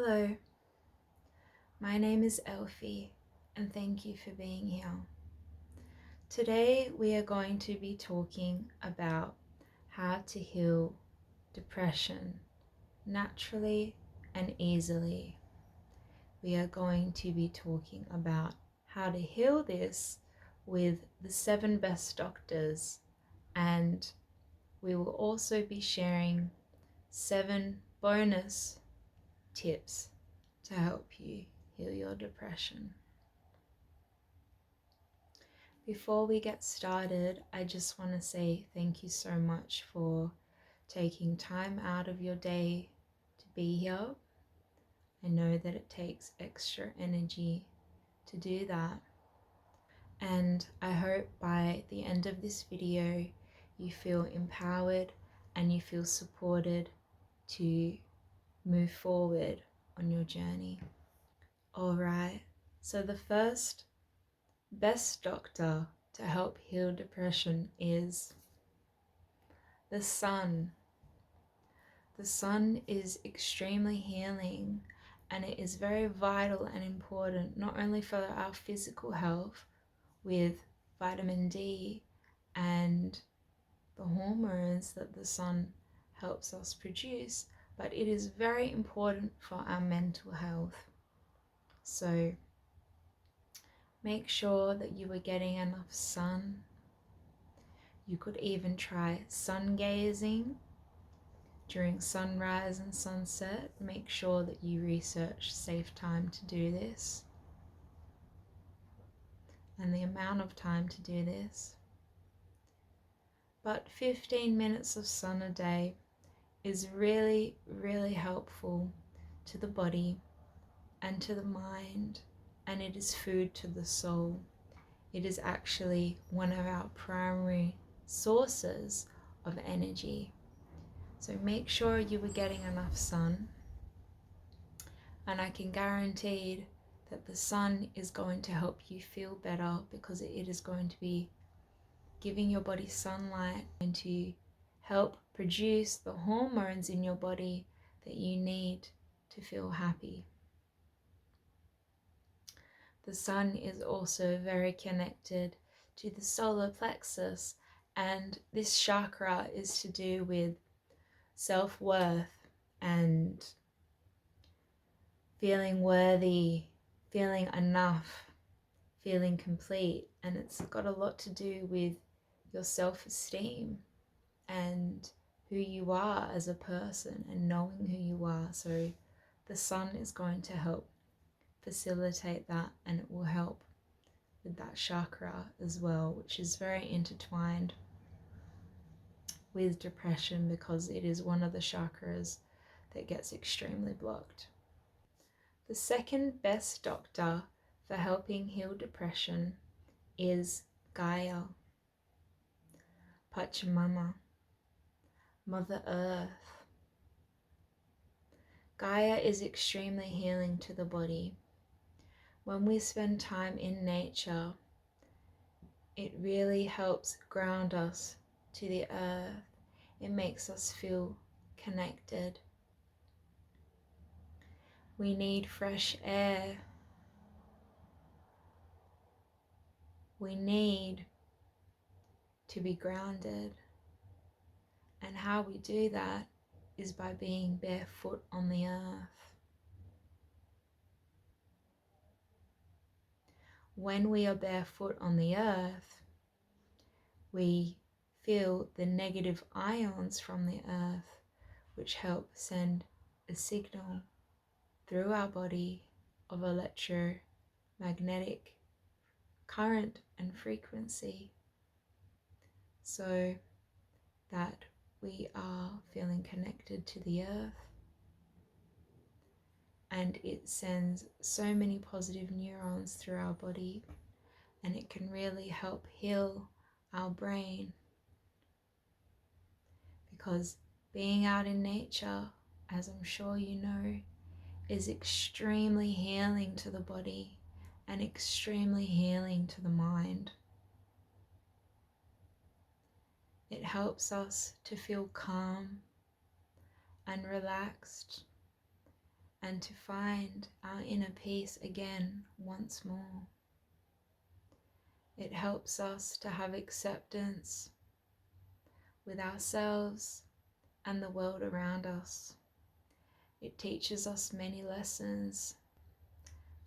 Hello, my name is Elfie and thank you for being here. Today we are going to be talking about how to heal depression naturally and easily. We are going to be talking about how to heal this with the 7 best doctors, and we will also be sharing 7 bonus tips to help you heal your depression. Before we get started, I just want to say thank you so much for taking time out of your day to be here. I know that it takes extra energy to do that, and I hope by the end of this video you feel empowered and you feel supported to move forward on your journey. Alright, so the first best doctor to help heal depression is the sun. The sun is extremely healing, and it is very vital and important not only for our physical health with vitamin D and the hormones that the sun helps us produce, but it is very important for our mental health. So make sure that you are getting enough sun. You could even try sun gazing during sunrise and sunset. Make sure that you research safe time to do this and the amount of time to do this. But 15 minutes of sun a day is really, really helpful to the body and to the mind, and it is food to the soul. It is actually one of our primary sources of energy. So make sure you are getting enough sun, and I can guarantee that the sun is going to help you feel better because it is going to be giving your body sunlight and to help produce the hormones in your body that you need to feel happy. The sun is also very connected to the solar plexus, and this chakra is to do with self-worth and feeling worthy, feeling enough, feeling complete, and it's got a lot to do with your self-esteem and who you are as a person and knowing who you are. So the sun is going to help facilitate that, and it will help with that chakra as well, which is very intertwined with depression because it is one of the chakras that gets extremely blocked. The second best doctor for helping heal depression is Gaia, Pachamama, Mother Earth. Gaia is extremely healing to the body. When we spend time in nature, it really helps ground us to the earth. It makes us feel connected. We need fresh air. We need to be grounded. And how we do that is by being barefoot on the earth. When we are barefoot on the earth, we feel the negative ions from the earth, which help send a signal through our body of electromagnetic current and frequency, so that we are feeling connected to the earth, and it sends so many positive neurons through our body, and it can really help heal our brain, because being out in nature, as I'm sure you know, is extremely healing to the body and extremely healing to the mind. It helps us to feel calm and relaxed and to find our inner peace again once more. It helps us to have acceptance with ourselves and the world around us. It teaches us many lessons,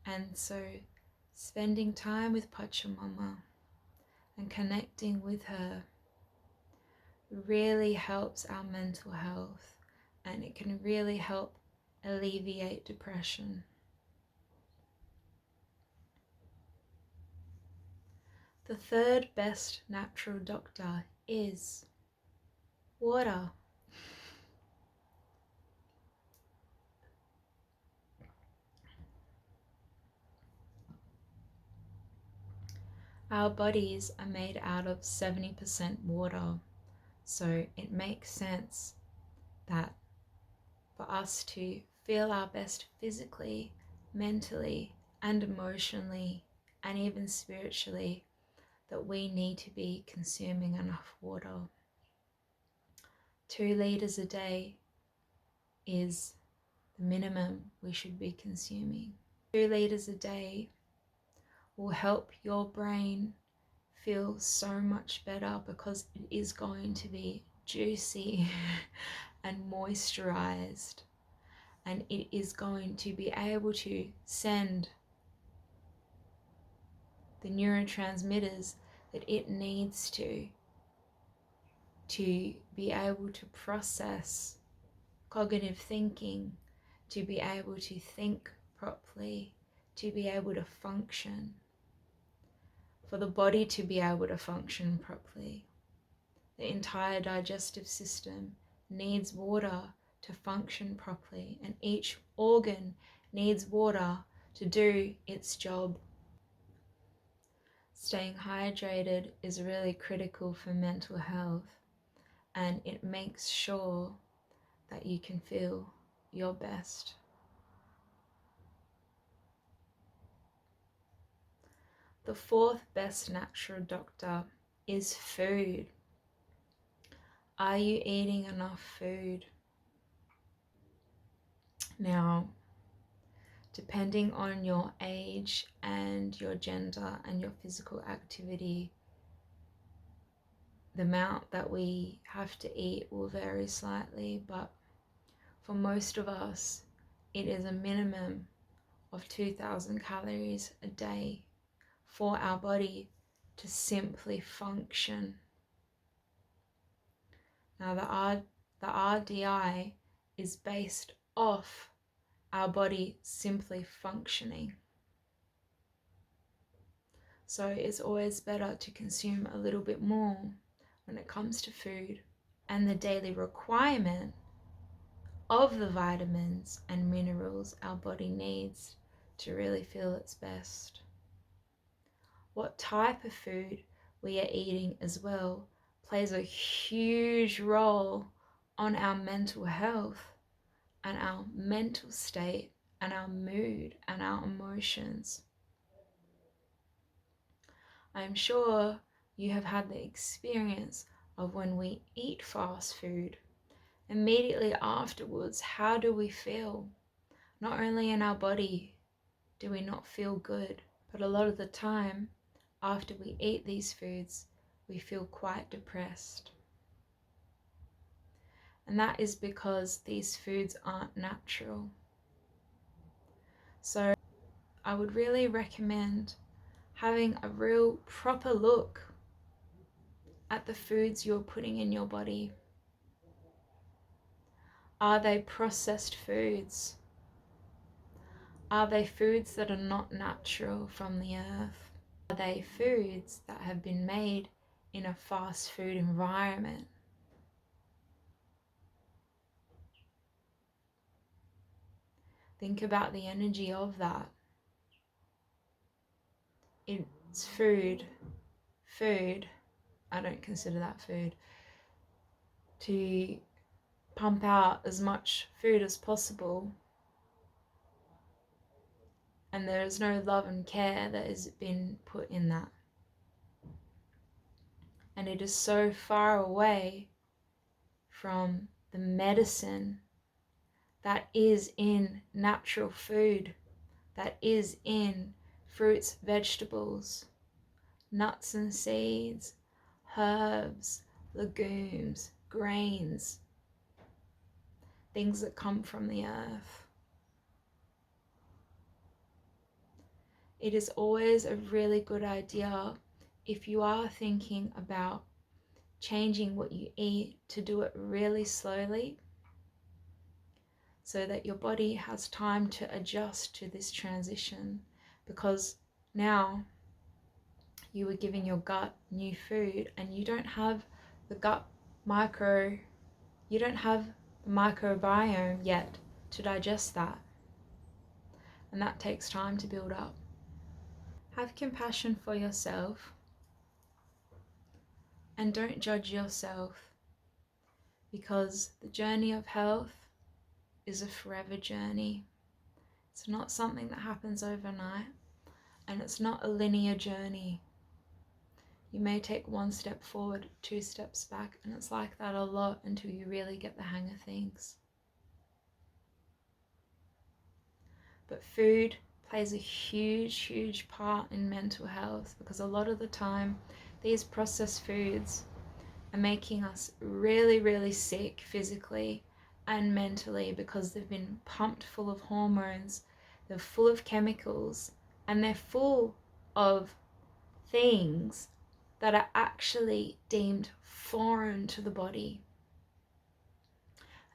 and so spending time with Pachamama and connecting with her really helps our mental health, and it can really help alleviate depression. The third best natural doctor is water. Our bodies are made out of 70% water, so it makes sense that for us to feel our best physically, mentally, and emotionally, and even spiritually, that we need to be consuming enough water. 2 liters a day is the minimum we should be consuming. 2 liters a day will help your brain feel so much better because it is going to be juicy and moisturized, and it is going to be able to send the neurotransmitters that it needs to be able to process cognitive thinking, to be able to think properly, to be able to function, for the body to be able to function properly. The entire digestive system needs water to function properly, and each organ needs water to do its job. Staying hydrated is really critical for mental health, and it makes sure that you can feel your best. The fourth best natural doctor is food. Are you eating enough food? Now, depending on your age and your gender and your physical activity, the amount that we have to eat will vary slightly, but for most of us, it is a minimum of 2,000 calories a day for our body to simply function. Now, the RDI is based off our body simply functioning. So it's always better to consume a little bit more when it comes to food and the daily requirement of the vitamins and minerals our body needs to really feel its best. What type of food we are eating as well plays a huge role on our mental health and our mental state and our mood and our emotions. I'm sure you have had the experience of when we eat fast food, immediately afterwards, how do we feel? Not only in our body do we not feel good, but a lot of the time, after we eat these foods, we feel quite depressed. And that is because these foods aren't natural. So I would really recommend having a real proper look at the foods you're putting in your body. Are they processed foods? Are they foods that are not natural from the earth? Are they foods that have been made in a fast food environment? Think about the energy of that. It's food. I don't consider that food. To pump out as much food as possible, and there is no love and care that has been put in that. And it is so far away from the medicine that is in natural food, that is in fruits, vegetables, nuts and seeds, herbs, legumes, grains, things that come from the earth. It is always a really good idea, if you are thinking about changing what you eat, to do it really slowly so that your body has time to adjust to this transition, because now you are giving your gut new food and you don't have the you don't have the microbiome yet to digest that, and that takes time to build up. Have compassion for yourself and don't judge yourself, because the journey of health is a forever journey. It's not something that happens overnight, and it's not a linear journey. You may take one step forward, 2 steps back, and it's like that a lot until you really get the hang of things. But food plays a huge part in mental health, because a lot of the time these processed foods are making us really sick physically and mentally, because they've been pumped full of hormones, they're full of chemicals, and they're full of things that are actually deemed foreign to the body.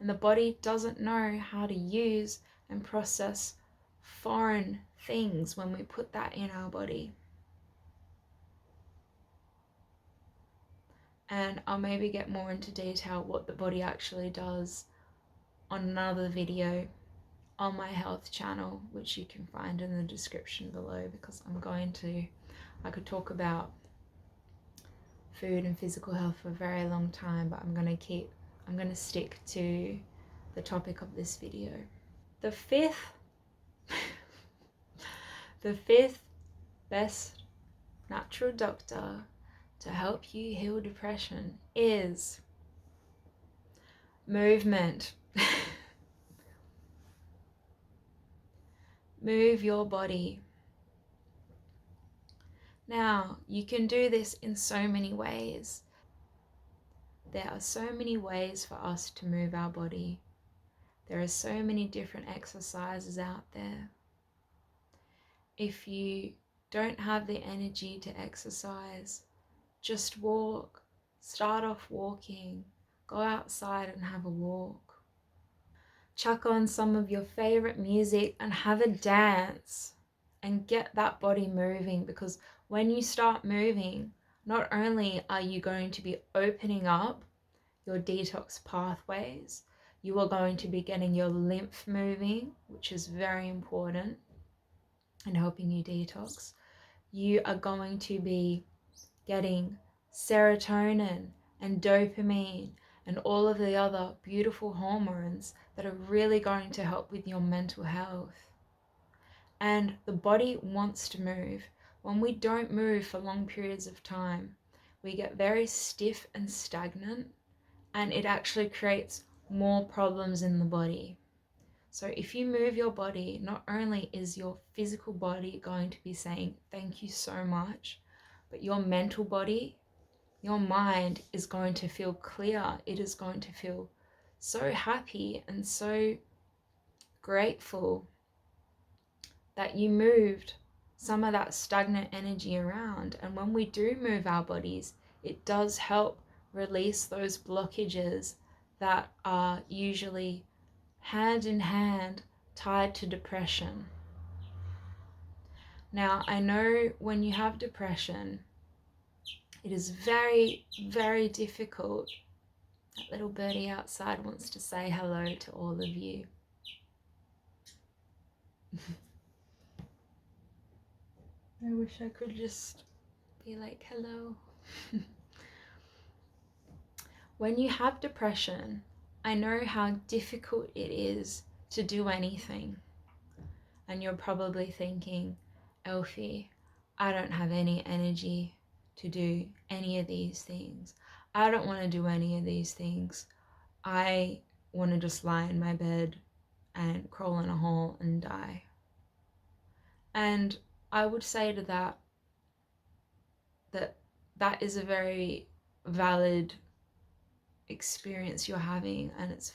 And the body doesn't know how to use and process foreign things when we put that in our body. And I'll maybe get more into detail what the body actually does on another video on my health channel, which you can find in the description below, because I could talk about food and physical health for a very long time, but I'm going to stick to the topic of this video. The fifth best natural doctor to help you heal depression is movement. Move your body. Now, you can do this in so many ways. There are so many ways for us to move our body. There are so many different exercises out there. If you don't have the energy to exercise, just walk. Start off walking. Go outside and have a walk. Chuck on some of your favorite music and have a dance and get that body moving, because when you start moving, not only are you going to be opening up your detox pathways, you are going to be getting your lymph moving, which is very important in helping you detox. You are going to be getting serotonin and dopamine and all of the other beautiful hormones that are really going to help with your mental health. And the body wants to move. When we don't move for long periods of time, we get very stiff and stagnant, and it actually creates more problems in the body. So if you move your body, not only is your physical body going to be saying thank you so much, but your mental body, your mind is going to feel clear. It is going to feel so happy and so grateful that you moved some of that stagnant energy around. And when we do move our bodies, it does help release those blockages that are usually hand in hand tied to depression. Now, I know when you have depression, it is very difficult. That little birdie outside wants to say hello to all of you. I wish I could just be like, hello. When you have depression, I know how difficult it is to do anything. And you're probably thinking, Elfie, I don't have any energy to do any of these things. I don't want to do any of these things. I want to just lie in my bed and crawl in a hole and die. And I would say to that that is a very valid experience you're having, and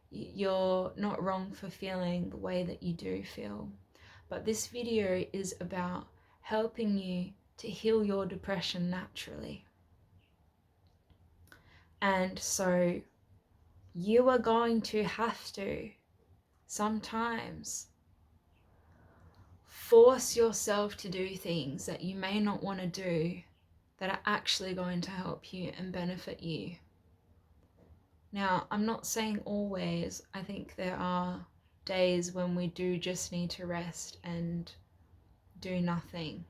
you're not wrong for feeling the way that you do feel. But this video is about helping you to heal your depression naturally. And so you are going to have to sometimes force yourself to do things that you may not want to do that are actually going to help you and benefit you. Now, I'm not saying always. I think there are days when we do just need to rest and do nothing.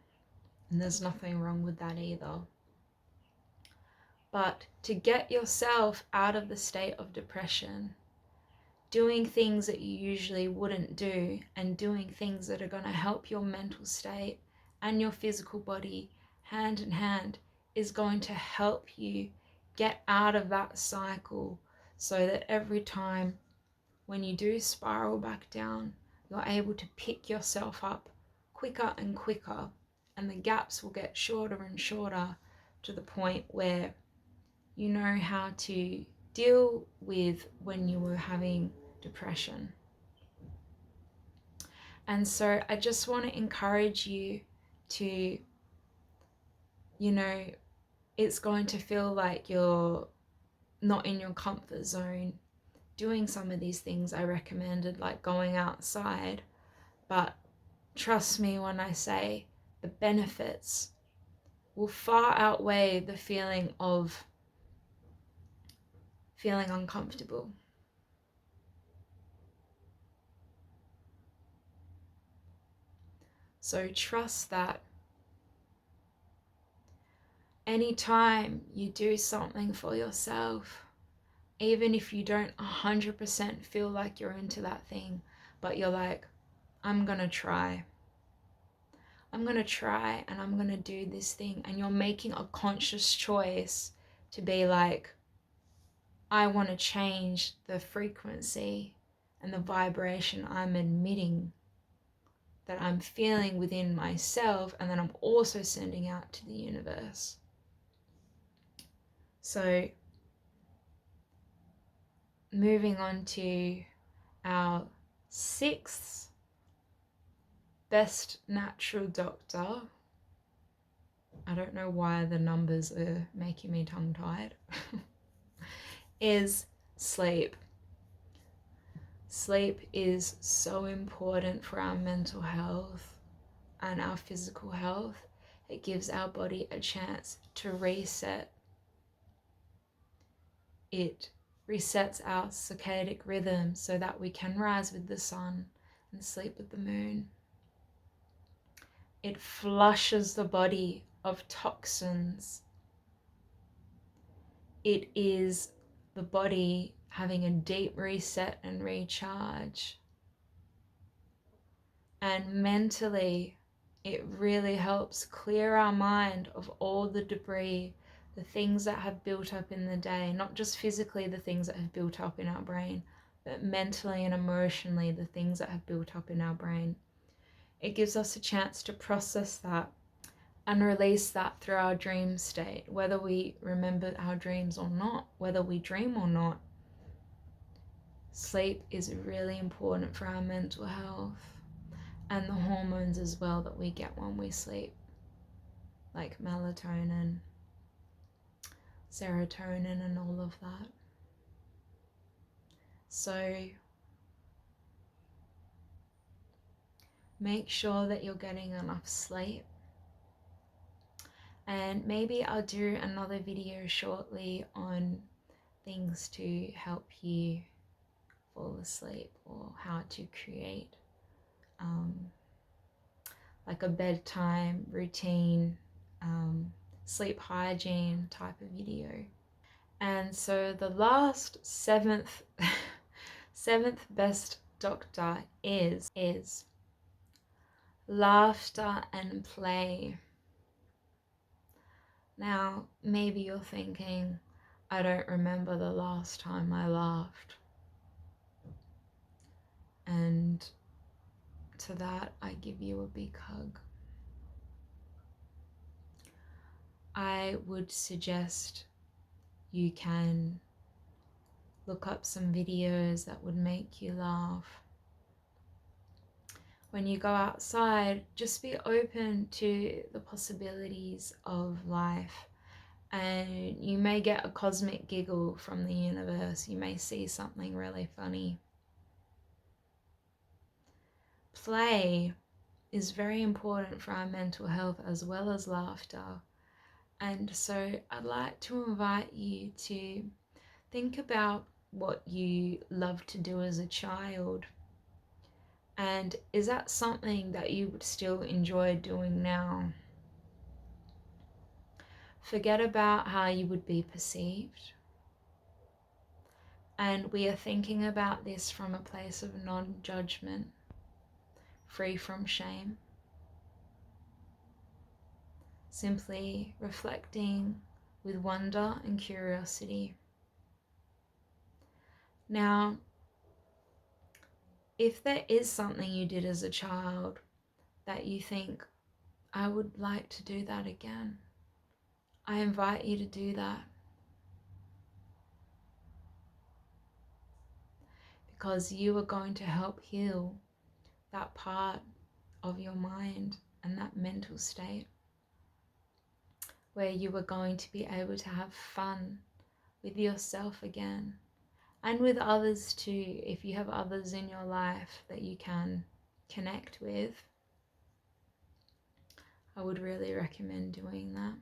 And there's nothing wrong with that either. But to get yourself out of the state of depression, doing things that you usually wouldn't do and doing things that are going to help your mental state and your physical body hand in hand is going to help you get out of that cycle, so that every time when you do spiral back down, you're able to pick yourself up quicker and quicker, and the gaps will get shorter and shorter to the point where you know how to deal with when you were having depression. And so I just want to encourage you to, it's going to feel like you're not in your comfort zone doing some of these things I recommended, like going outside. But trust me when I say the benefits will far outweigh the feeling of feeling uncomfortable. So trust that anytime you do something for yourself, even if you don't 100% feel like you're into that thing, but you're like, I'm gonna try and I'm gonna do this thing, and you're making a conscious choice to be like, I want to change the frequency and the vibration I'm emitting, that I'm feeling within myself, and that I'm also sending out to the universe. So moving on to our 6th best natural doctor. I don't know why the numbers are making me tongue-tied. Is sleep. Sleep is so important for our mental health and our physical health. It gives our body a chance to reset. It resets our circadian rhythm so that we can rise with the sun and sleep with the moon. It flushes the body of toxins. It is the body having a deep reset and recharge. And mentally, it really helps clear our mind of all the debris, the things that have built up in the day, not just physically the things that have built up in our brain, but mentally and emotionally the things that have built up in our brain. It gives us a chance to process that and release that through our dream state, whether we remember our dreams or not, whether we dream or not. Sleep is really important for our mental health and the hormones as well that we get when we sleep, like melatonin, serotonin, and all of that. So make sure that you're getting enough sleep. And maybe I'll do another video shortly on things to help you fall asleep, or how to create like a bedtime routine, sleep hygiene type of video. And so the last seventh best doctor is laughter and play. Now, maybe you're thinking, I don't remember the last time I laughed. to that, I give you a big hug. I would suggest you can look up some videos that would make you laugh. When you go outside, just be open to the possibilities of life. And you may get a cosmic giggle from the universe. You may see something really funny. Play is very important for our mental health as well as laughter. And so I'd like to invite you to think about what you loved to do as a child. And is that something that you would still enjoy doing now? Forget about how you would be perceived. And we are thinking about this from a place of non-judgment, free from shame. Simply reflecting with wonder and curiosity. Now, if there is something you did as a child that you think, I would like to do that again, I invite you to do that. Because you are going to help heal that part of your mind and that mental state where you are going to be able to have fun with yourself again and with others too. If you have others in your life that you can connect with, I would really recommend doing that.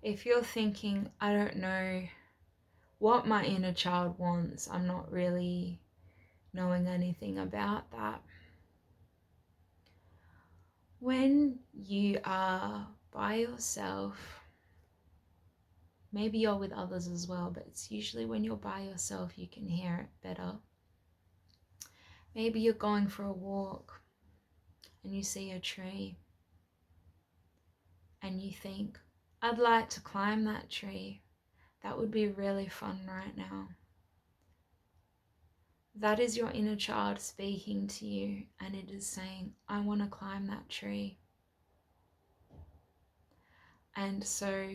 If you're thinking, I don't know what my inner child wants, I'm not really knowing anything about that. When you are by yourself, maybe you're with others as well, but it's usually when you're by yourself you can hear it better. Maybe you're going for a walk and you see a tree and you think, I'd like to climb that tree. That would be really fun right now. That is your inner child speaking to you, and it is saying, I want to climb that tree. And so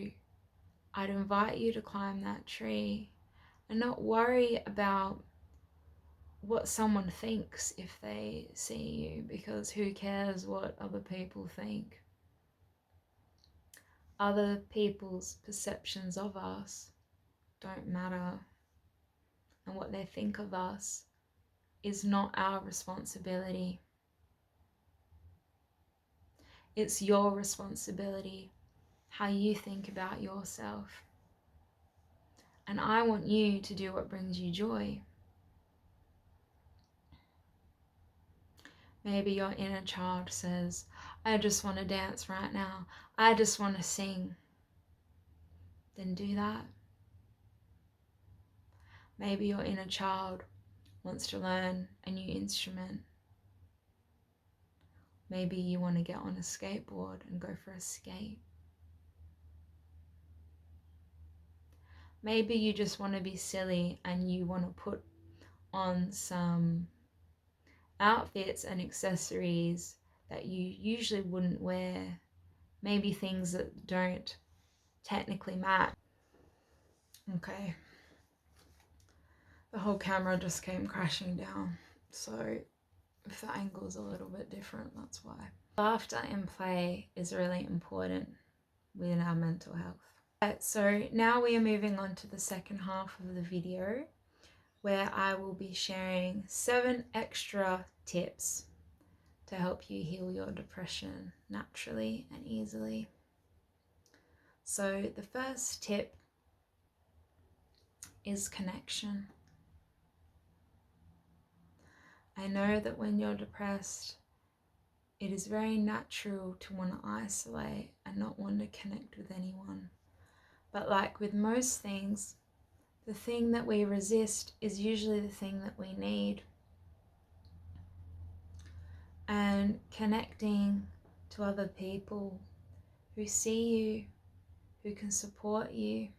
I'd invite you to climb that tree and not worry about what someone thinks if they see you, because who cares what other people think? Other people's perceptions of us don't matter, and what they think of us is not our responsibility. It's your responsibility how you think about yourself. And I want you to do what brings you joy. Maybe your inner child says, I just want to dance right now. I just want to sing. Then do that. Maybe your inner child wants to learn a new instrument. Maybe you want to get on a skateboard and go for a skate. Maybe you just want to be silly and you want to put on some outfits and accessories that you usually wouldn't wear. Maybe things that don't technically match. Okay. The whole camera just came crashing down. So if the angle's a little bit different, that's why. Laughter and play is really important within our mental health. So now we are moving on to the second half of the video, where I will be sharing 7 extra tips to help you heal your depression naturally and easily. So the first tip is connection. I know that when you're depressed, it is very natural to want to isolate and not want to connect with anyone. But like with most things, the thing that we resist is usually the thing that we need. And connecting to other people who see you, who can support you,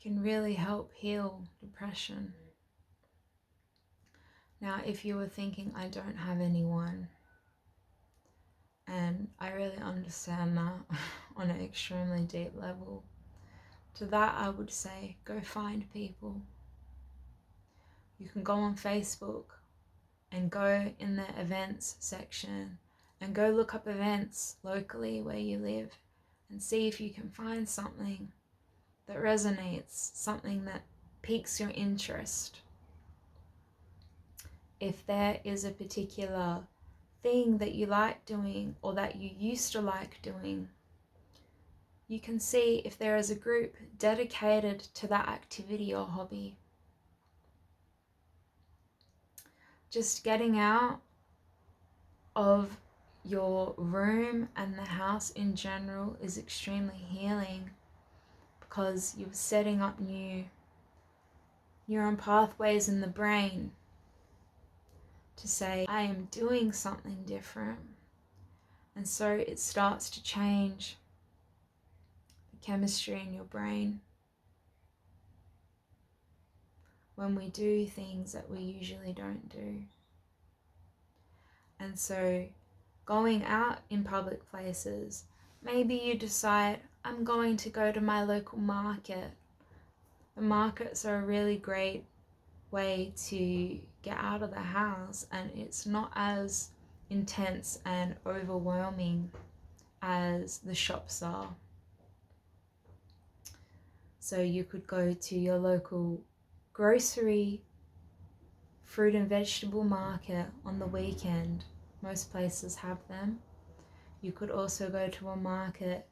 can really help heal depression. Now, if you were thinking, I don't have anyone, and I really understand that on an extremely deep level, to that I would say, go find people. You can go on Facebook and go in the events section and go look up events locally where you live and see if you can find something that resonates, something that piques your interest. If there is a particular thing that you like doing or that you used to like doing, you can see if there is a group dedicated to that activity or hobby. Just getting out of your room and the house in general is extremely healing, because you're setting up new neuron pathways in the brain to say, I am doing something different. And so it starts to change the chemistry in your brain when we do things that we usually don't do. And so going out in public places, maybe you decide, I'm going to go to my local market. The markets are a really great way to get out of the house, and it's not as intense and overwhelming as the shops are. So you could go to your local grocery, fruit and vegetable market on the weekend. Most places have them. You could also go to a market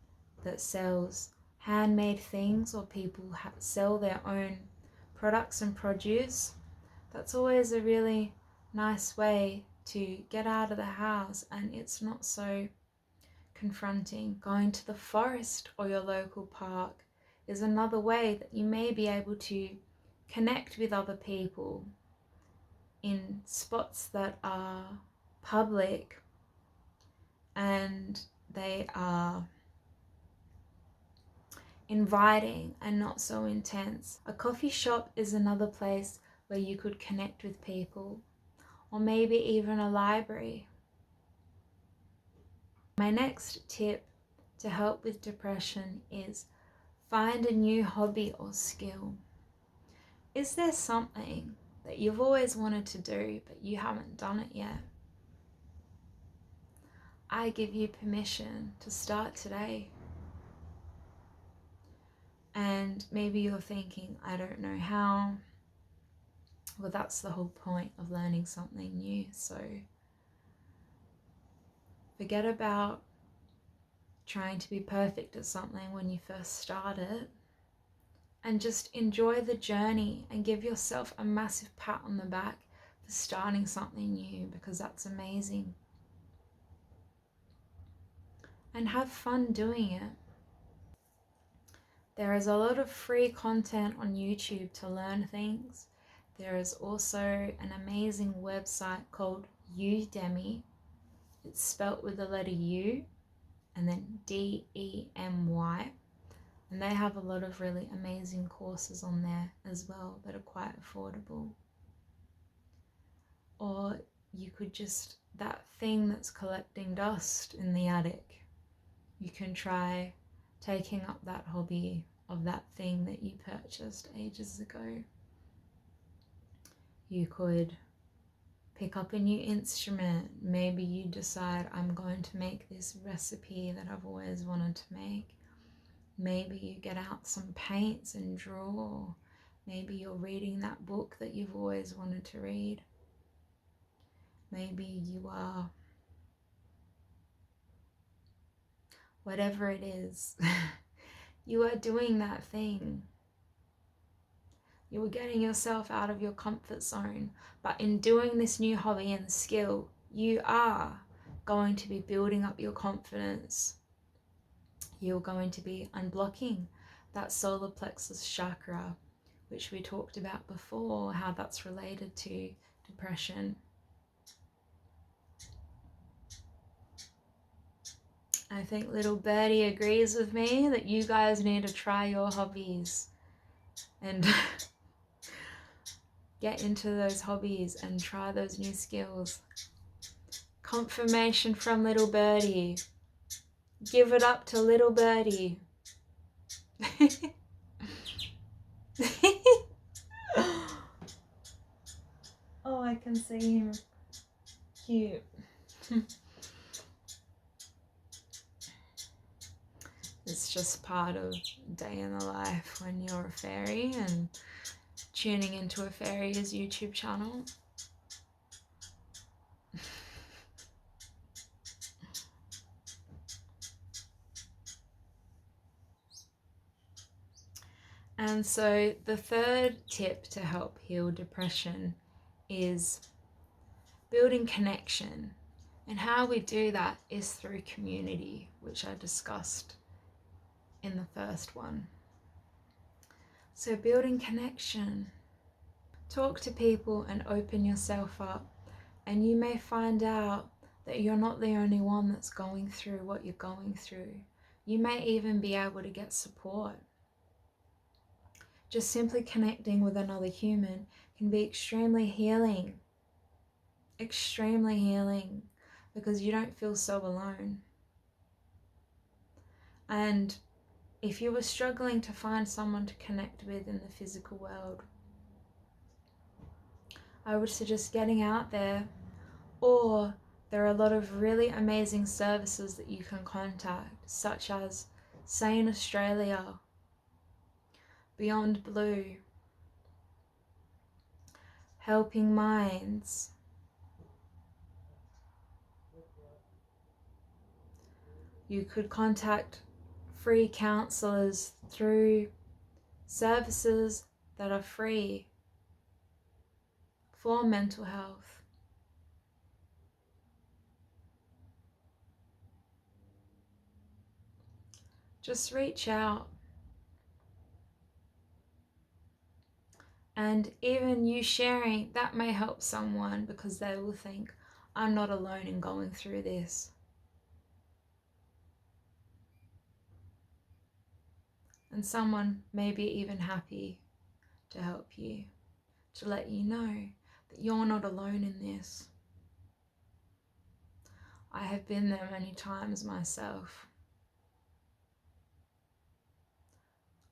that sells handmade things, or people sell their own products and produce. That's always a really nice way to get out of the house, and it's not so confronting. Going to the forest or your local park is another way that you may be able to connect with other people in spots that are public and they are inviting and not so intense. A coffee shop is another place where you could connect with people, or maybe even a library. My next tip to help with depression is find a new hobby or skill. Is there something that you've always wanted to do but you haven't done it yet? I give you permission to start today. And maybe you're thinking, I don't know how. Well, that's the whole point of learning something new. So forget about trying to be perfect at something when you first start it, and just enjoy the journey and give yourself a massive pat on the back for starting something new, because that's amazing. And have fun doing it. There is a lot of free content on YouTube to learn things. There is also an amazing website called Udemy. It's spelt with the letter U and then D-E-M-Y. And they have a lot of really amazing courses on there as well that are quite affordable. Or you could just, that thing that's collecting dust in the attic, you can try taking up that hobby of that thing that you purchased ages ago. You could pick up a new instrument. Maybe you decide, I'm going to make this recipe that I've always wanted to make. Maybe you get out some paints and draw. Maybe you're reading that book that you've always wanted to read. Maybe you are, whatever it is, you are doing that thing. You are getting yourself out of your comfort zone. But in doing this new hobby and skill, you are going to be building up your confidence. You're going to be unblocking that solar plexus chakra, which we talked about before, how that's related to depression. I think little birdie agrees with me that you guys need to try your hobbies. And Get into those hobbies and try those new skills. Confirmation from little birdie. Give it up to little birdie. Oh, I can see him. Cute. It's just part of day in the life when you're a fairy and tuning into a fairy's YouTube channel. And so the third tip to help heal depression is building connection. And how we do that is through community, which I discussed in the first one. So building connection. Talk to people and open yourself up, and you may find out that you're not the only one that's going through what you're going through. You may even be able to get support. Just simply connecting with another human can be extremely healing. Extremely healing, because you don't feel so alone. And if you were struggling to find someone to connect with in the physical world, I would suggest getting out there, or there are a lot of really amazing services that you can contact, such as Sane Australia, Beyond Blue, Helping Minds. You could contact free counsellors through services that are free for mental health. Just reach out. And even you sharing, that may help someone, because they will think, I'm not alone in going through this. And someone may be even happy to help you, to let you know that you're not alone in this. I have been there many times myself.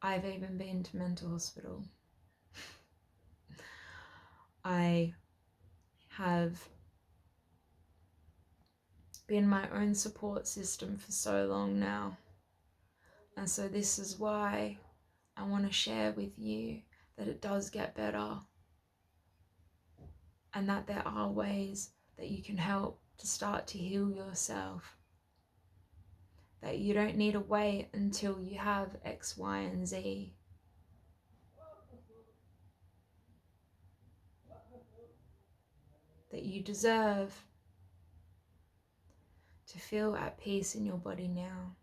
I've even been to mental hospital. I have been my own support system for so long now. And so this is why I want to share with you that it does get better, and that there are ways that you can help to start to heal yourself. That you don't need to wait until you have X, Y, and Z. That you deserve to feel at peace in your body now.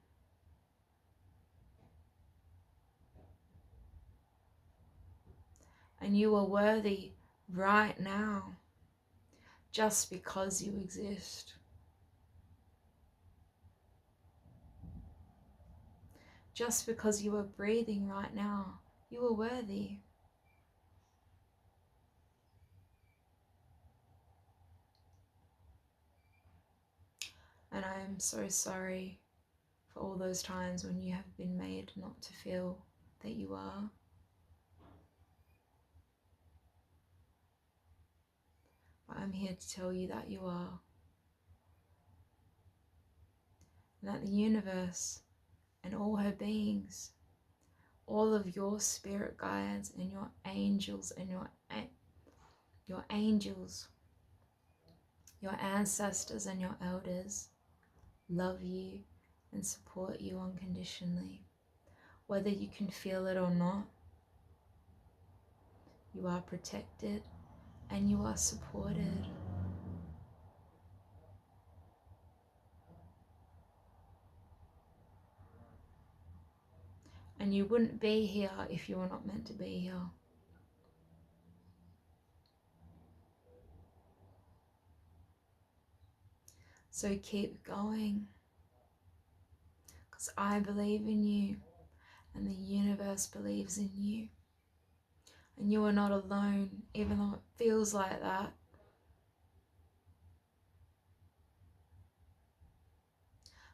And you are worthy right now, just because you exist. Just because you are breathing right now, you are worthy. And I am so sorry for all those times when you have been made not to feel that you are. But I'm here to tell you that you are. And that the universe and all her beings, all of your spirit guides and your angels and your angels, your ancestors and your elders love you and support you unconditionally. Whether you can feel it or not, you are protected and you are supported. And you wouldn't be here if you were not meant to be here. So keep going, because I believe in you and the universe believes in you. And you are not alone, even though it feels like that.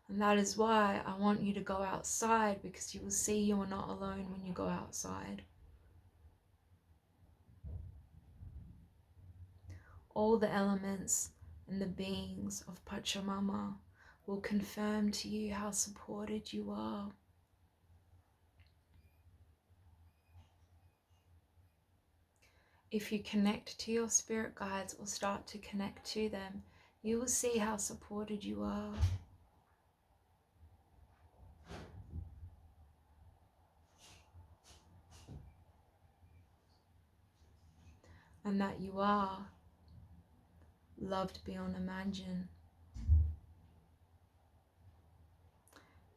And that is why I want you to go outside, because you will see you are not alone when you go outside. All the elements and the beings of Pachamama will confirm to you how supported you are. If you connect to your spirit guides or start to connect to them, you will see how supported you are. And that you are loved beyond imagine.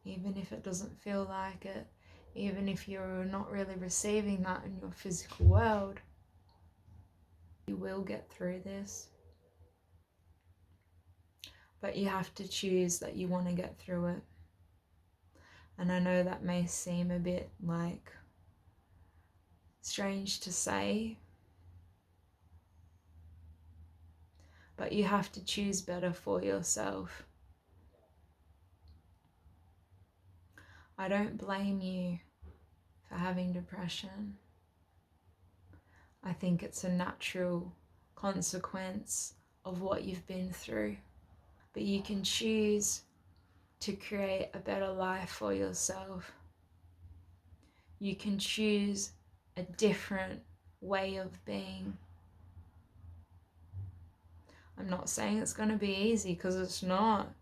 Even if it doesn't feel like it, even if you're not really receiving that in your physical world, you will get through this. But you have to choose that you want to get through it. And I know that may seem a bit like strange to say, but you have to choose better for yourself. I don't blame you for having depression. I think it's a natural consequence of what you've been through. But you can choose to create a better life for yourself. You can choose a different way of being. I'm not saying it's going to be easy, because it's not.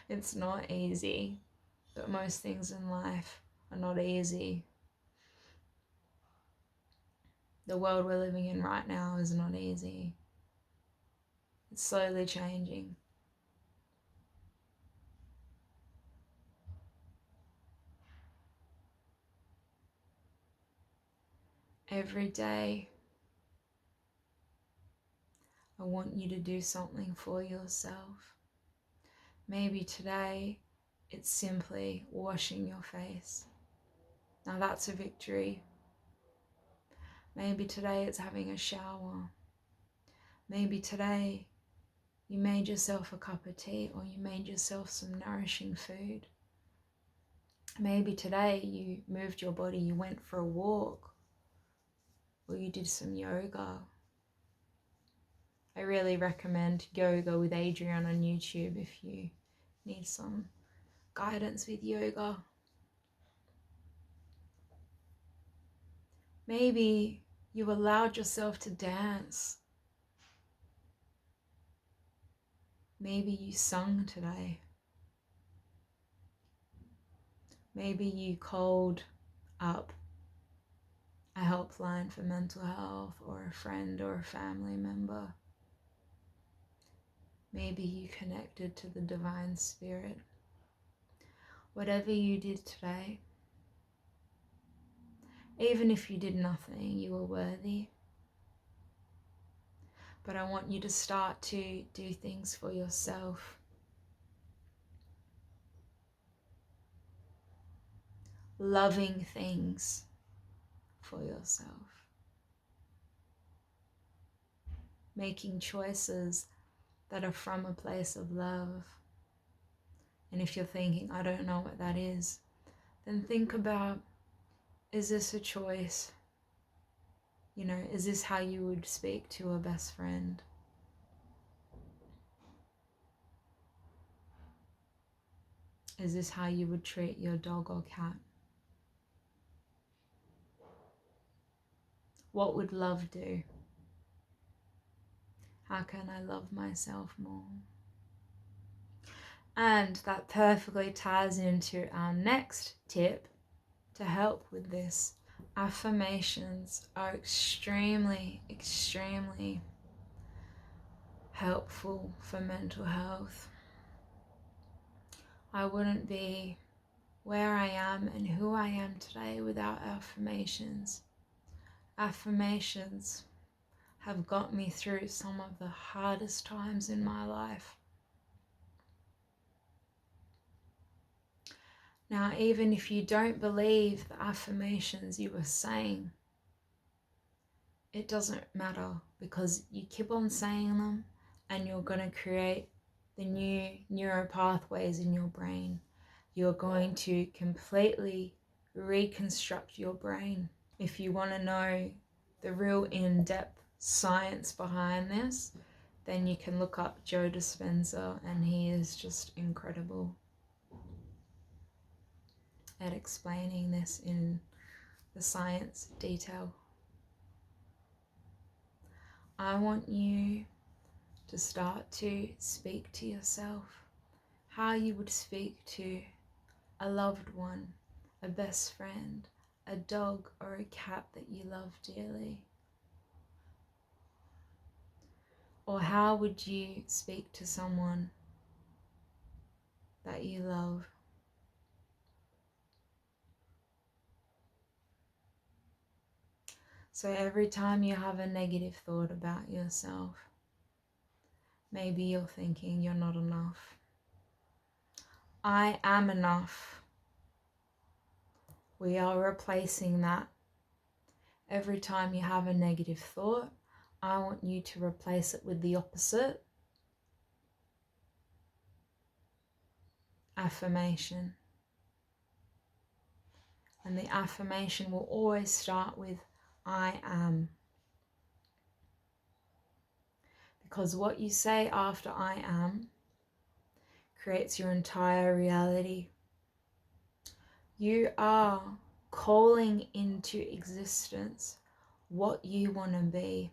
It's not easy, but most things in life are not easy. The world we're living in right now is not easy. It's slowly changing. Every day, I want you to do something for yourself. Maybe today, it's simply washing your face. Now that's a victory. Maybe today it's having a shower. Maybe today you made yourself a cup of tea, or you made yourself some nourishing food. Maybe today you moved your body, you went for a walk, or you did some yoga. I really recommend Yoga with Adrienne on YouTube if you need some guidance with yoga. Maybe you allowed yourself to dance. Maybe you sung today. Maybe you called up a helpline for mental health, or a friend or a family member. Maybe you connected to the divine spirit. Whatever you did today, even if you did nothing, you were worthy. But I want you to start to do things for yourself. Loving things for yourself. Making choices that are from a place of love. And if you're thinking, I don't know what that is, then think about, is this a choice? You know, is this how you would speak to a best friend? Is this how you would treat your dog or cat? What would love do? How can I love myself more? And that perfectly ties into our next tip to help with this. Affirmations are extremely, extremely helpful for mental health. I wouldn't be where I am and who I am today without affirmations. Affirmations have got me through some of the hardest times in my life. Now, even if you don't believe the affirmations you were saying, it doesn't matter, because you keep on saying them and you're going to create the new neural pathways in your brain. You're going to completely reconstruct your brain. If you want to know the real in-depth science behind this, then you can look up Joe Dispenza, and he is just incredible at explaining this in the science detail. I want you to start to speak to yourself how you would speak to a loved one, a best friend, a dog or a cat that you love dearly. Or how would you speak to someone that you love? So every time you have a negative thought about yourself, maybe you're thinking you're not enough. I am enough. We are replacing that. Every time you have a negative thought, I want you to replace it with the opposite. Affirmation. And the affirmation will always start with I am. Because what you say after I am creates your entire reality. You are calling into existence what you want to be.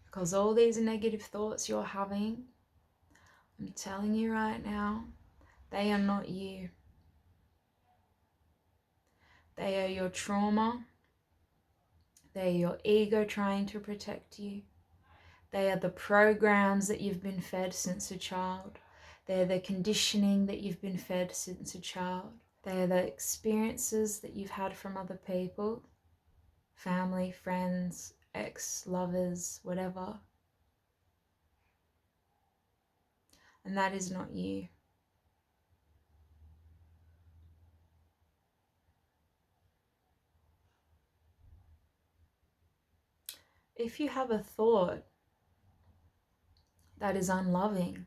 Because all these negative thoughts you're having, I'm telling you right now, they are not you. They are your trauma. They are your ego trying to protect you. They are the programs that you've been fed since a child. They are the conditioning that you've been fed since a child. They are the experiences that you've had from other people, family, friends, ex-lovers, whatever. And that is not you. If you have a thought that is unloving,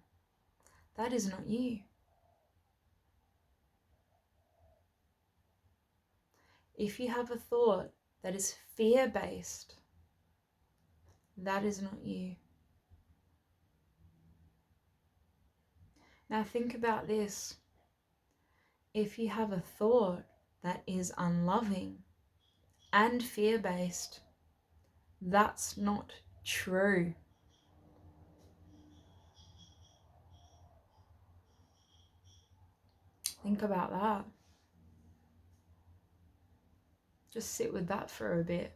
that is not you. If you have a thought that is fear-based, that is not you. Now think about this. If you have a thought that is unloving and fear-based, that's not true. Think about that. Just sit with that for a bit.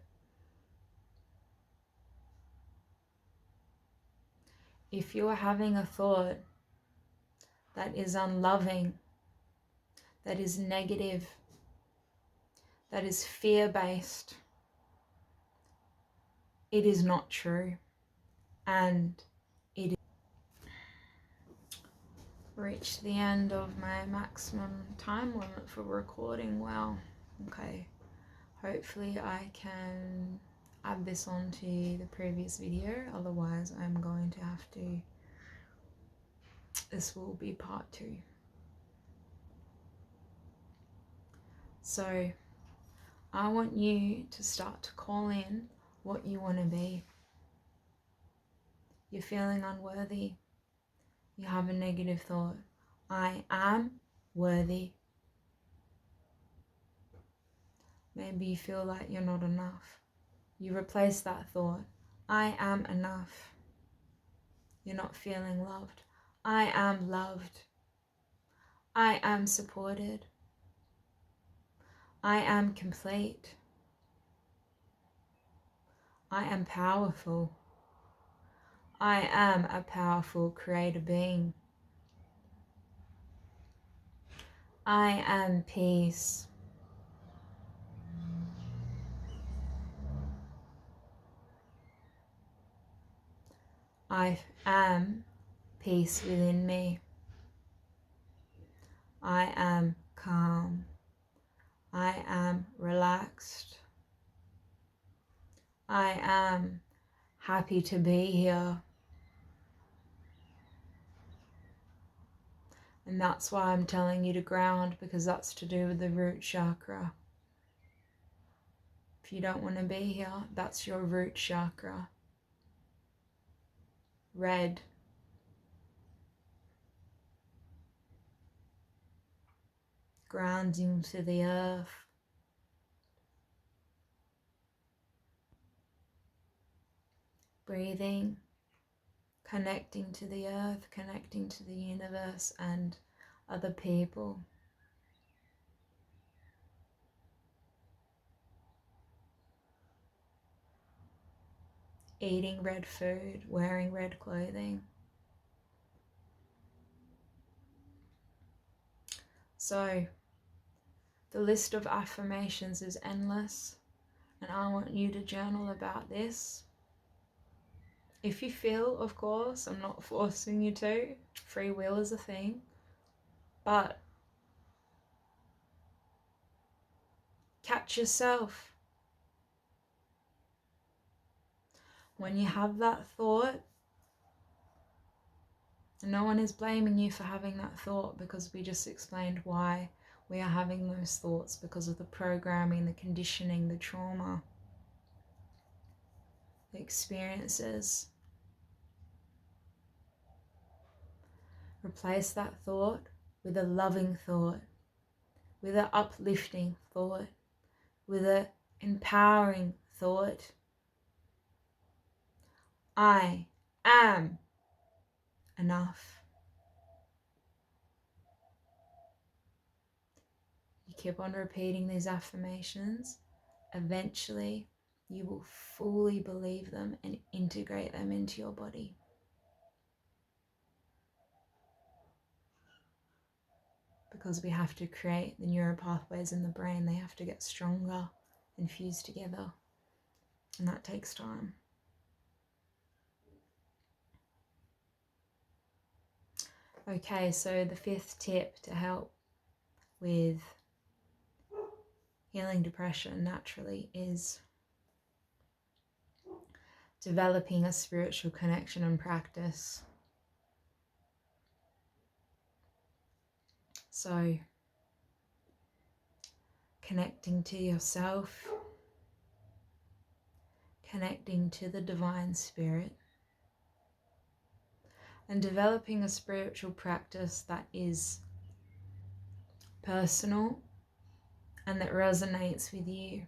If you're having a thought that is unloving, that is negative, that is fear-based, it is not true. And it is reached the end of my maximum time limit for recording. Wow. Okay. Hopefully I can add this on to the previous video. Otherwise I'm going to have to, this will be part 2. So I want you to start to call in what you want to be. You're feeling unworthy. You have a negative thought. I am worthy. Maybe you feel like you're not enough. You replace that thought. I am enough. You're not feeling loved. I am loved. I am supported. I am complete. I am powerful. I am a powerful creator being. I am peace. I am peace within me. I am calm. I am relaxed. I am happy to be here. And that's why I'm telling you to ground, because that's to do with the root chakra. If you don't want to be here, that's your root chakra. Red. Grounding to the earth. Breathing. Connecting to the earth, connecting to the universe and other people. Eating red food, wearing red clothing. So, the list of affirmations is endless, and I want you to journal about this. If you feel, of course, I'm not forcing you to. Free will is a thing. But catch yourself. When you have that thought, no one is blaming you for having that thought, because we just explained why we are having those thoughts, because of the programming, the conditioning, the trauma, the experiences. Replace that thought with a loving thought, with an uplifting thought, with an empowering thought. I am enough. You keep on repeating these affirmations. Eventually, you will fully believe them and integrate them into your body. Because we have to create the neural pathways in the brain. They have to get stronger and fuse together. And that takes time. Okay, so the 5th tip to help with healing depression naturally is developing a spiritual connection and practice. So, connecting to yourself, connecting to the divine spirit, and developing a spiritual practice that is personal and that resonates with you.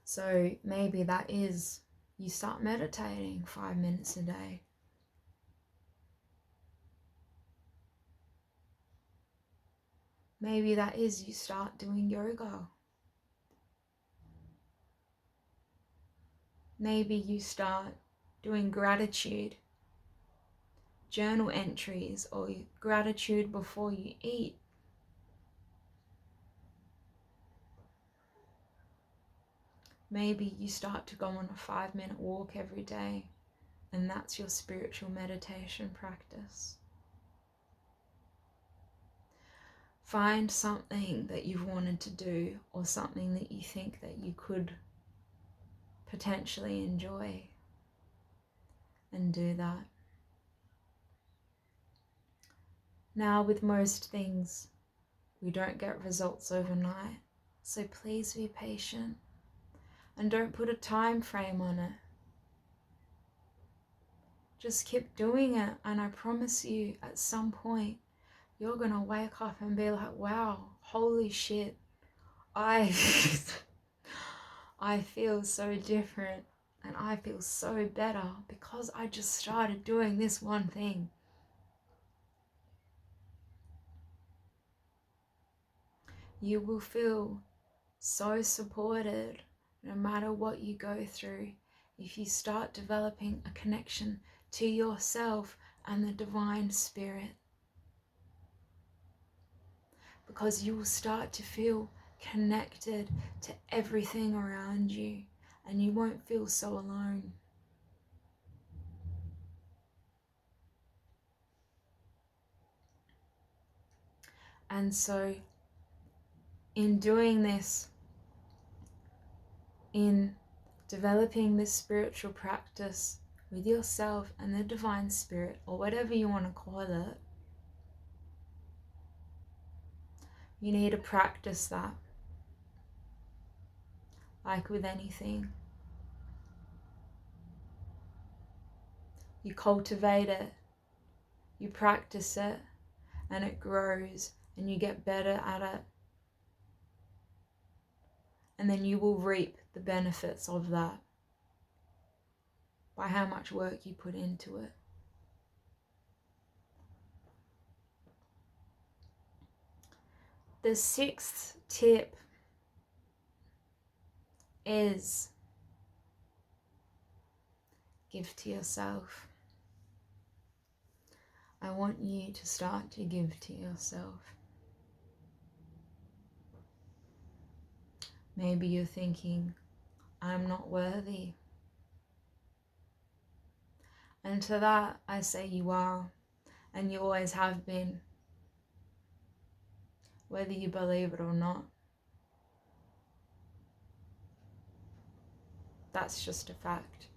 So maybe that is you start meditating 5 minutes a day. Maybe that is you start doing yoga. Maybe you start doing gratitude, journal entries, or gratitude before you eat. Maybe you start to go on a 5-minute walk every day, and that's your spiritual meditation practice. Find something that you've wanted to do, or something that you think that you could potentially enjoy, and do that. Now, with most things, we don't get results overnight, so please be patient and don't put a time frame on it. Just keep doing it, and I promise you, at some point, you're gonna wake up and be like, wow, holy shit, I feel so different, and I feel so better because I just started doing this one thing. You will feel so supported no matter what you go through if you start developing a connection to yourself and the divine spirit. Because you will start to feel connected to everything around you, and you won't feel so alone. And so in doing this, in developing this spiritual practice with yourself and the divine spirit, or whatever you want to call it, you need to practice that. Like with anything, you cultivate it, you practice it, and it grows, and you get better at it. And then you will reap the benefits of that by how much work you put into it. The 6th tip is give to yourself. I want you to start to give to yourself. Maybe you're thinking, I'm not worthy. And to that, I say you are, and you always have been, whether you believe it or not. That's just a fact.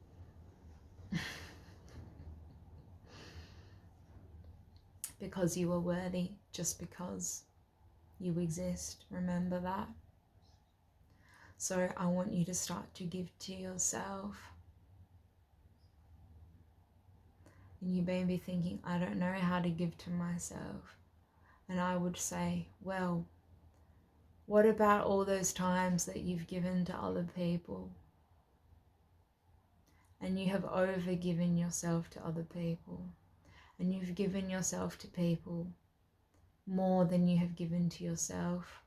Because you are worthy, just because you exist. Remember that. So I want you to start to give to yourself. And you may be thinking, I don't know how to give to myself. And I would say, well, what about all those times that you've given to other people? And you have over-given yourself to other people. And you've given yourself to people more than you have given to yourself.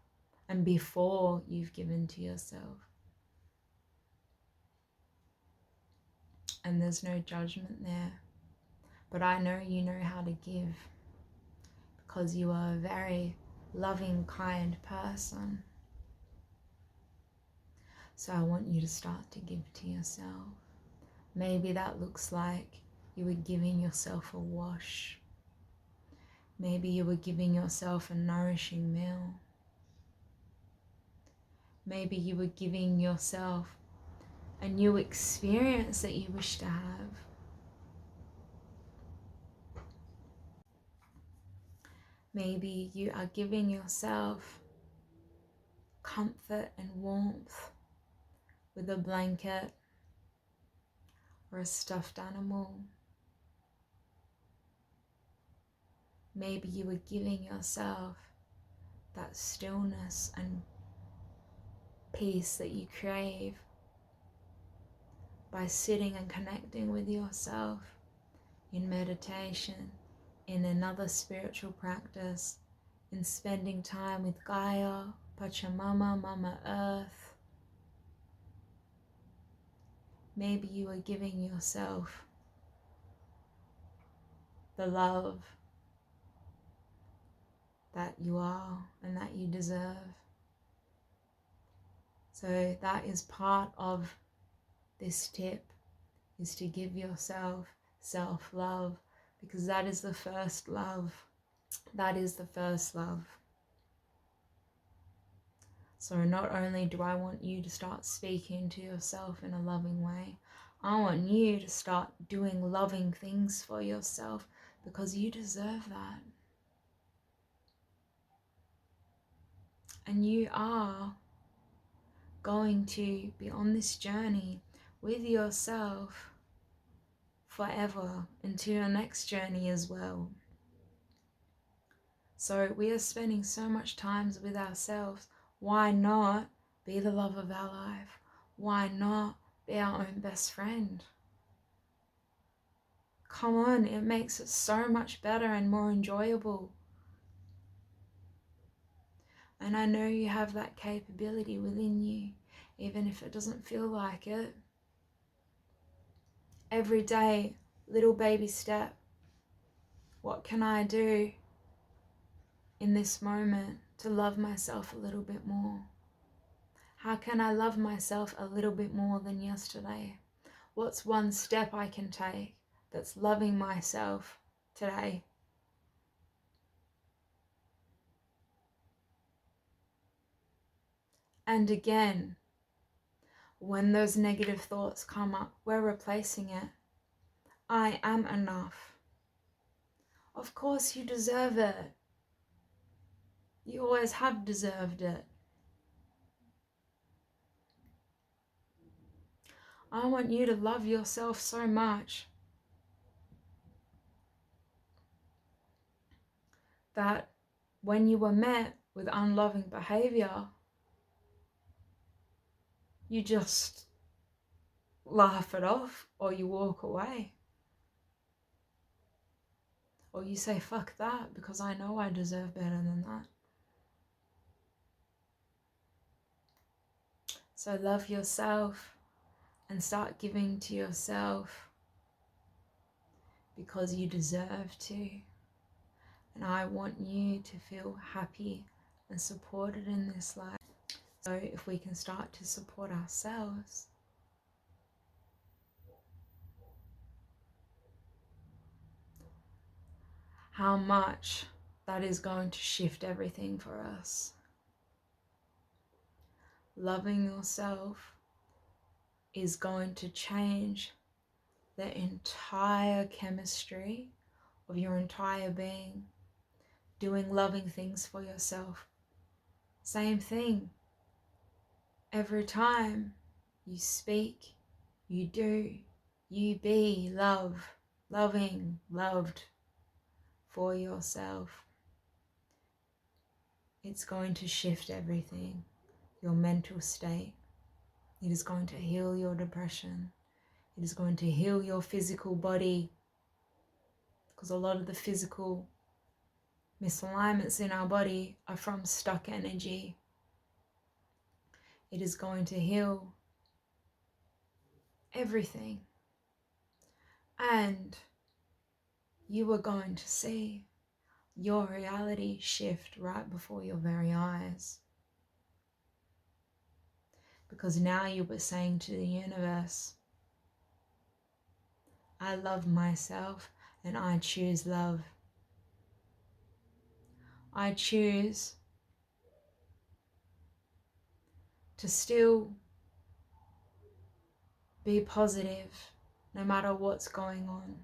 And before you've given to yourself. And there's no judgment there. But I know you know how to give. Because you are a very loving, kind person. So I want you to start to give to yourself. Maybe that looks like you were giving yourself a wash. Maybe you were giving yourself a nourishing meal. Maybe you were giving yourself a new experience that you wish to have. Maybe you are giving yourself comfort and warmth with a blanket or a stuffed animal. Maybe you were giving yourself that stillness and peace that you crave by sitting and connecting with yourself in meditation, in another spiritual practice, in spending time with Gaia, Pachamama, Mama Earth. Maybe you are giving yourself the love that you are and that you deserve. So that is part of this tip, is to give yourself self-love, because that is the first love. That is the first love. So not only do I want you to start speaking to yourself in a loving way, I want you to start doing loving things for yourself, because you deserve that. And you are going to be on this journey with yourself forever, into your next journey as well. So we are spending so much time with ourselves. Why not be the love of our life? Why not be our own best friend? Come on, it makes it so much better and more enjoyable. And I know you have that capability within you, even if it doesn't feel like it. Every day, little baby step. What can I do in this moment to love myself a little bit more? How can I love myself a little bit more than yesterday? What's one step I can take that's loving myself today? And again, when those negative thoughts come up, we're replacing it. I am enough. Of course you deserve it. You always have deserved it. I want you to love yourself so much that when you were met with unloving behavior, you just laugh it off, or you walk away, or you say fuck that because I know I deserve better than that. So love yourself and start giving to yourself because you deserve to. And I want you to feel happy and supported in this life. So if we can start to support ourselves, how much that is going to shift everything for us. Loving yourself is going to change the entire chemistry of your entire being. Doing loving things for yourself. Same thing. Every time you speak, you do, you be loving, loved for yourself. It's going to shift everything. Your mental state. It is going to heal your depression. It is going to heal your physical body. Because a lot of the physical misalignments in our body are from stuck energy. It is going to heal everything. And you are going to see your reality shift right before your very eyes. Because now you were saying to the universe, I love myself and I choose love. I choose to still be positive no matter what's going on.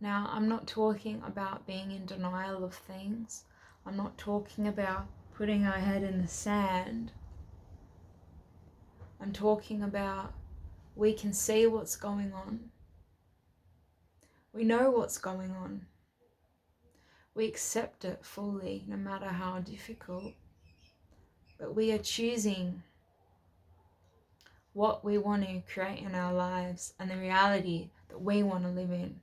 Now, I'm not talking about being in denial of things. I'm not talking about putting our head in the sand. I'm talking about we can see what's going on. We know what's going on. We accept it fully, no matter how difficult. But we are choosing what we want to create in our lives and the reality that we want to live in,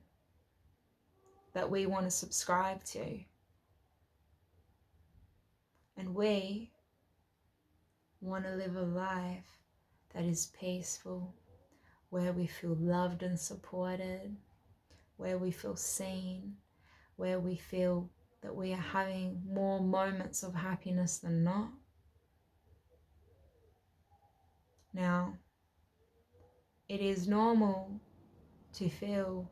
that we want to subscribe to. And we want to live a life that is peaceful, where we feel loved and supported, where we feel seen, where we feel that we are having more moments of happiness than not. Now, it is normal to feel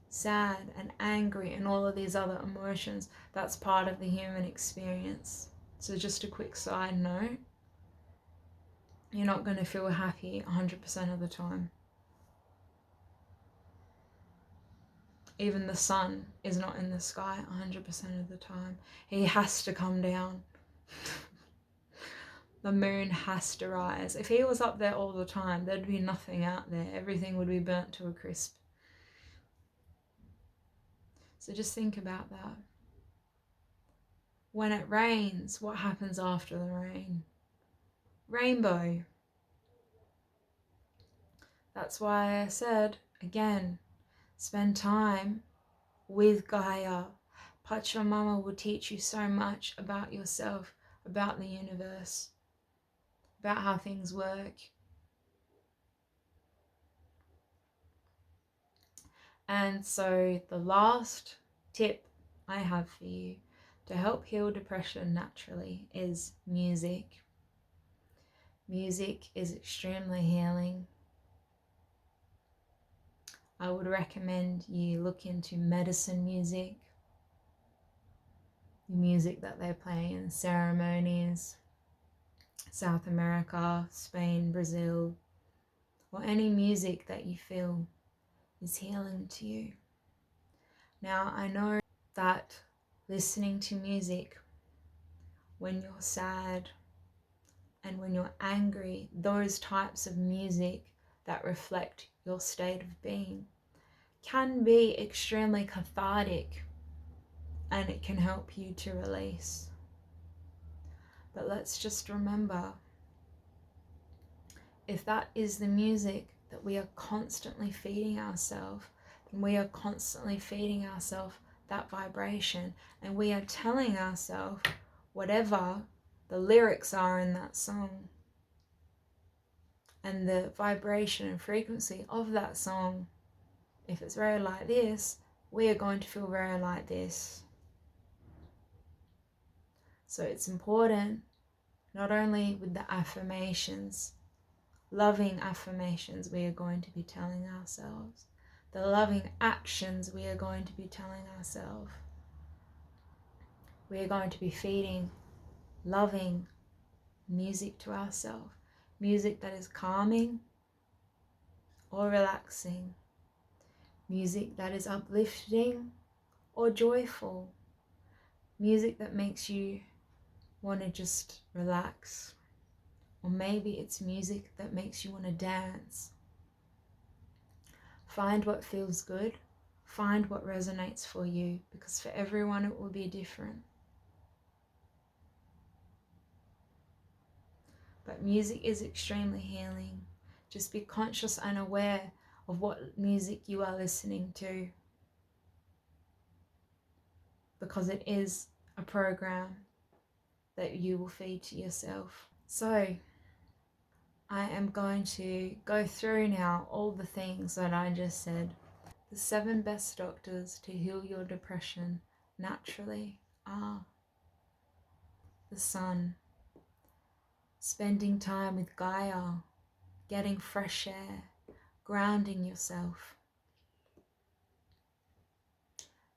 sad and angry and all of these other emotions. That's part of the human experience. So just a quick side note, you're not going to feel happy 100% of the time. Even the sun is not in the sky 100% of the time. He has to come down. The moon has to rise. If he was up there all the time, there'd be nothing out there. Everything would be burnt to a crisp. So just think about that. When it rains, what happens after the rain? Rainbow. That's why I said, again, spend time with Gaia. Pachamama will teach you so much about yourself, about the universe, about how things work. And so the last tip I have for you to help heal depression naturally is music. Music is extremely healing. I would recommend you look into medicine music, music that they play in ceremonies, South America, Spain, Brazil, or any music that you feel is healing to you. Now, I know that listening to music when you're sad and when you're angry, those types of music that reflect your state of being, can be extremely cathartic, and it can help you to release. But let's just remember, if that is the music that we are constantly feeding ourselves, then we are constantly feeding ourselves that vibration, and we are telling ourselves whatever the lyrics are in that song and the vibration and frequency of that song. If it's very like this, we are going to feel very like this. So it's important, not only with the affirmations, loving affirmations we are going to be telling ourselves, the loving actions we are going to be telling ourselves. We are going to be feeding loving music to ourselves, music that is calming or relaxing, music that is uplifting or joyful, music that makes you want to just relax, or maybe it's music that makes you want to dance. Find what feels good, find what resonates for you, because for everyone it will be different. But music is extremely healing. Just be conscious and aware of what music you are listening to, because it is a program that you will feed to yourself. So I am going to go through now all the things that I just said. The 7 best doctors to heal your depression naturally are the sun, spending time with Gaia, getting fresh air, grounding yourself,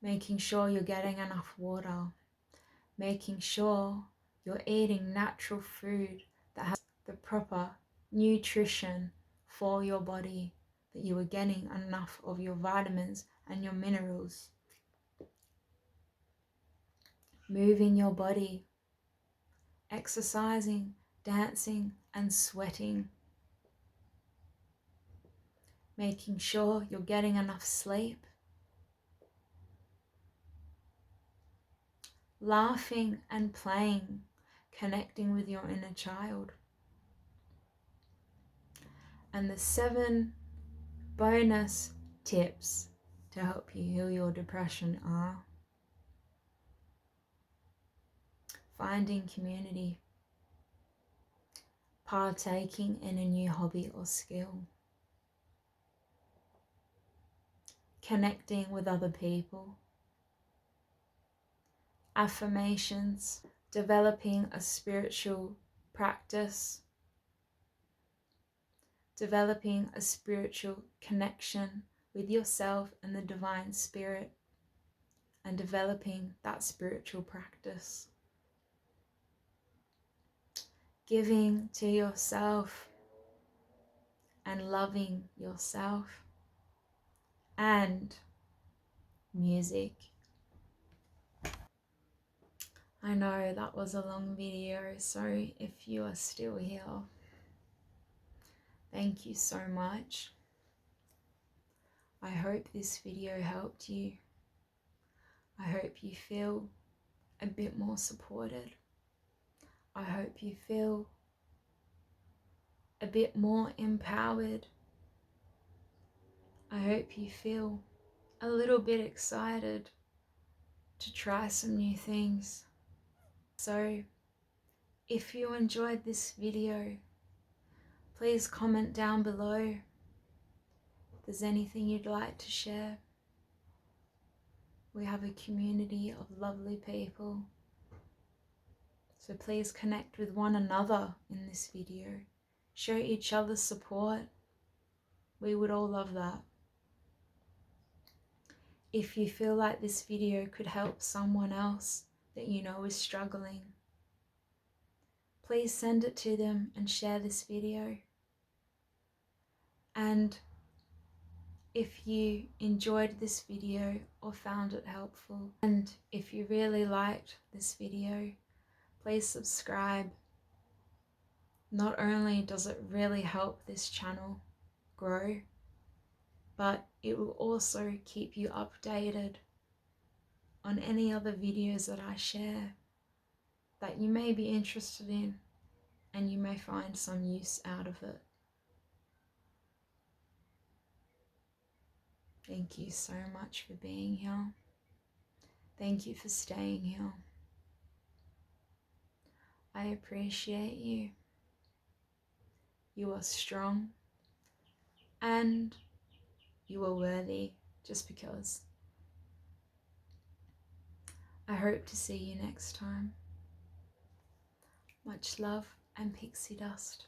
making sure you're getting enough water, making sure you're eating natural food that has the proper nutrition for your body, that you are getting enough of your vitamins and your minerals, moving your body, exercising, dancing and sweating, making sure you're getting enough sleep, laughing and playing, connecting with your inner child. And the 7 bonus tips to help you heal your depression are: finding community, partaking in a new hobby or skill, connecting with other people, affirmations, developing a spiritual practice, developing a spiritual connection with yourself and the divine spirit, and developing that spiritual practice, giving to yourself and loving yourself, and music. I know that was a long video, so if you are still here, thank you so much. I hope this video helped you. I hope you feel a bit more supported. I hope you feel a bit more empowered. I hope you feel a little bit excited to try some new things. So if you enjoyed this video, please comment down below if there's anything you'd like to share. We have a community of lovely people, so please connect with one another in this video. Show each other support. We would all love that. If you feel like this video could help someone else that you know is struggling, please send it to them and share this video. And if you enjoyed this video or found it helpful, and if you really liked this video, please subscribe. Not only does it really help this channel grow, but it will also keep you updated on any other videos that I share that you may be interested in, and you may find some use out of it. Thank you so much for being here. Thank you for staying here. I appreciate you. You are strong and you are worthy just because. I hope to see you next time. Much love and pixie dust.